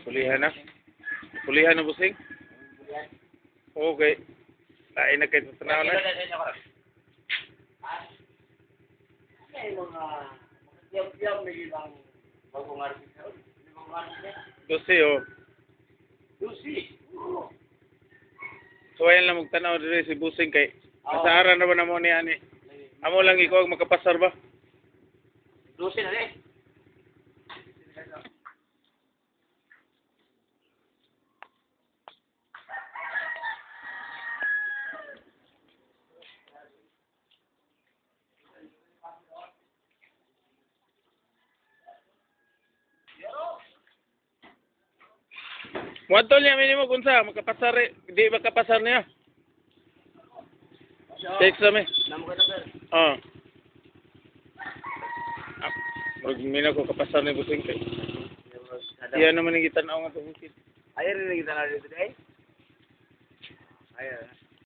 Pulihan na? Pulihan na, busing? Okay. Lain na kayo sa tanaw na. Ay, mga yam-yam na ilang bagong artista. Dosi, oh. Lucy. So, ayan lang magtanaw dito si busing kay masaharan na ba na mo niya ni? Amo lang ikaw ang magkapasar ba? Lucy na rin. Muadtol niya minimo kunsa makapasar di makapasar niya. Text kami. Namo ka na, sir. Ah. Mag mina ko kapasar ni busing kay. Iya naman ang gitan-aw nga tungkol. Ayer rin kita na rin today. Ayer.